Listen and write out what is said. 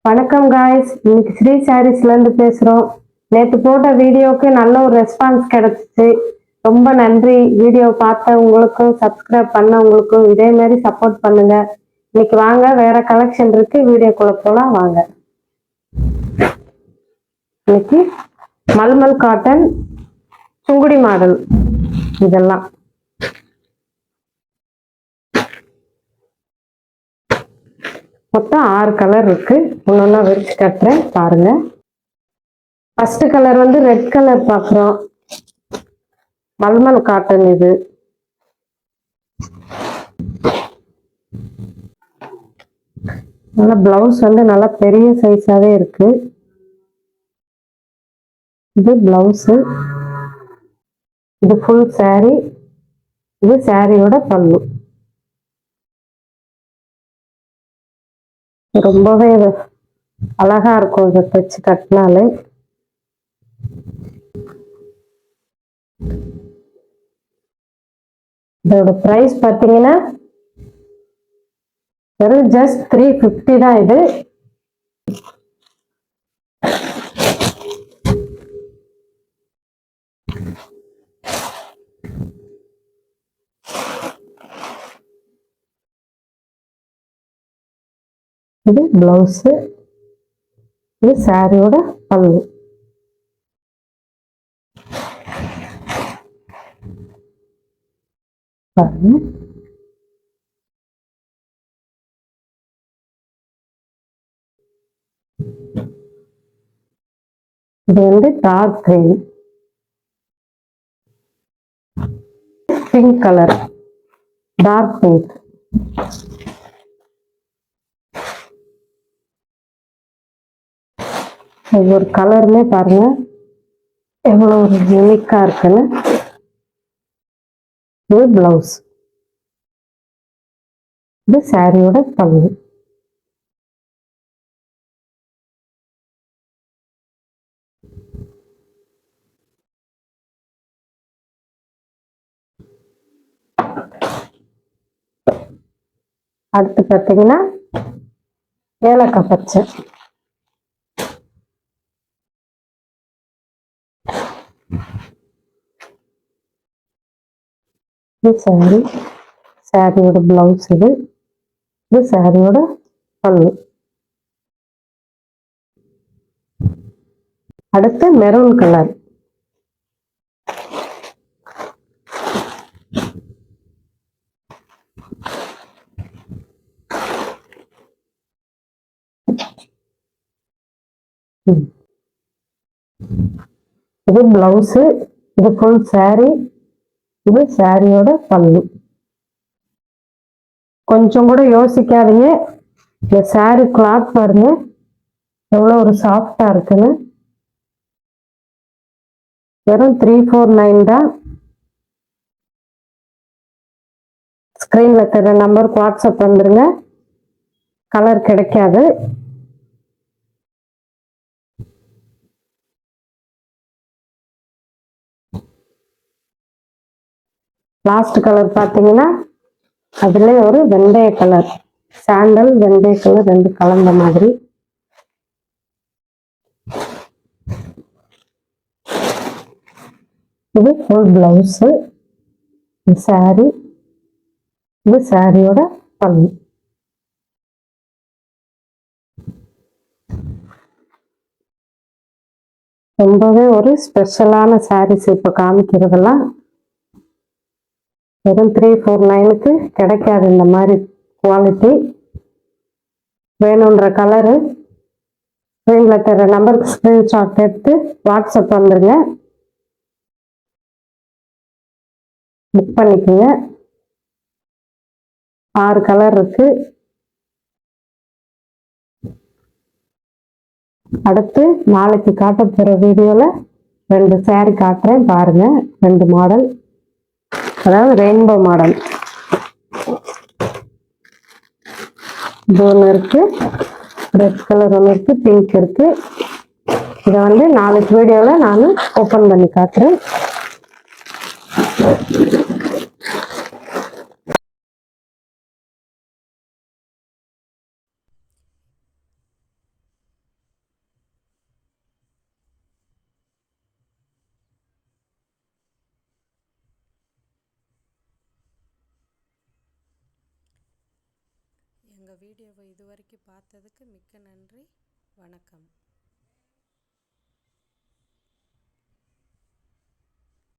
வணக்கம் காய்ஸ், இன்னைக்கு ஸ்ரீ சாரீஸ்ல இருந்து பேசுறோம். நேற்று போட்ட வீடியோக்கு நல்ல ஒரு ரெஸ்பான்ஸ் கிடைச்சிச்சு. ரொம்ப நன்றி. வீடியோ பார்த்தவங்களுக்கும் சப்ஸ்கிரைப் பண்ணவங்களுக்கும் இதே மாதிரி சப்போர்ட் பண்ணுங்க. இன்னைக்கு வாங்க, வேற கலெக்ஷன் இருக்கு, வீடியோக்குள்ள போலாம் வாங்க. இன்னைக்கு மல்மல் காட்டன் சுங்குடி மாடல். இதெல்லாம் மொத்தம் 6 கலர் இருக்கு. ஒன்னொன்னா விரிச்சு கட்டுறேன் பாருங்க. ஃபர்ஸ்ட் கலர் வந்து ரெட் கலர் பார்க்குறோம். மல்மல் காட்டன் இது. நல்லா பிளவுஸ் வந்து நல்லா பெரிய சைஸாவே இருக்கு. இது பிளவுஸ், இது ஃபுல் சாரி, இது சாரியோட பல்லு. ரொம்பவே அழகா இருக்கும் இதை தைச்சு கட்டினாலே. இதோட பிரைஸ் பார்த்தீங்கன்னா வெறும் ஜஸ்ட் 350 தான். இது இது பிளவுஸ், இது சாரியோட பல்லு. பாருங்க, இது வந்து dark green, pink colour, dark pink. ஒவ்வொரு கலருமே பாருங்க எவ்வளவு ஒரு யூனிக்கா இருக்குன்னு. இது பிளவுஸ், இது சாரியோட பல்லு. அடுத்து பார்த்தீங்கன்னா ஏலக்காய் பச்சை. இது சாரி, சாரியோட பிளவுஸ். இது சாரியோட பல்லு. அடுத்து மெரூன் கலர். இது பிளவுஸ், இது ஃபுல் சாரி, இது சாரியோட பல்லு. கொஞ்சம் கூட யோசிக்காதீங்க, இந்த சாரி கிளாத் பாருங்க எவ்வளோ ஒரு சாஃப்டா இருக்குன்னு. வெறும் 349 தான். ஸ்கிரீன்ல தர நம்பருக்கு வாட்ஸ்அப் வந்துருங்க. கலர் கிடைக்காது. லாஸ்ட் கலர் பார்த்தீங்கன்னா அதுல ஒரு வெந்தய கலர், சாண்டல் வெந்தய கலர் ரெண்டு கலந்த மாதிரி. இது ஃபுல் பிளவுஸ், சாரி, இது சாரியோட பல்லு. ரொம்பவே ஒரு ஸ்பெஷலான சாரீஸ் இப்ப காமிக்கிறதெல்லாம். வெறும் 349க்கு கிடைக்காது இந்த மாதிரி குவாலிட்டி. வேணுன்ற கலரு ஸ்க்ரீன்ல தர நம்பருக்கு ஸ்கிரீன்ஷாட் எடுத்து வாட்ஸ்அப் வந்துருங்க, புக் பண்ணிக்கோங்க. 6 கலர் இருக்கு. அடுத்து நாளைக்கு காட்ட போற வீடியோல 2 சாரி காட்டுறேன் பாருங்க. 2 மாடல், அதாவது ரெயின்போ மாடல். இது ஒன்று இருக்கு, ரெட் கலர் ஒன்று இருக்கு, பிங்க் இருக்கு. இதை வந்து நாளைக்கு வீடியோல நான் ஓபன் பண்ணி காட்டுறேன். எங்கள் வீடியோவை இதுவரைக்கும் பார்த்ததுக்கு மிக்க நன்றி. வணக்கம்.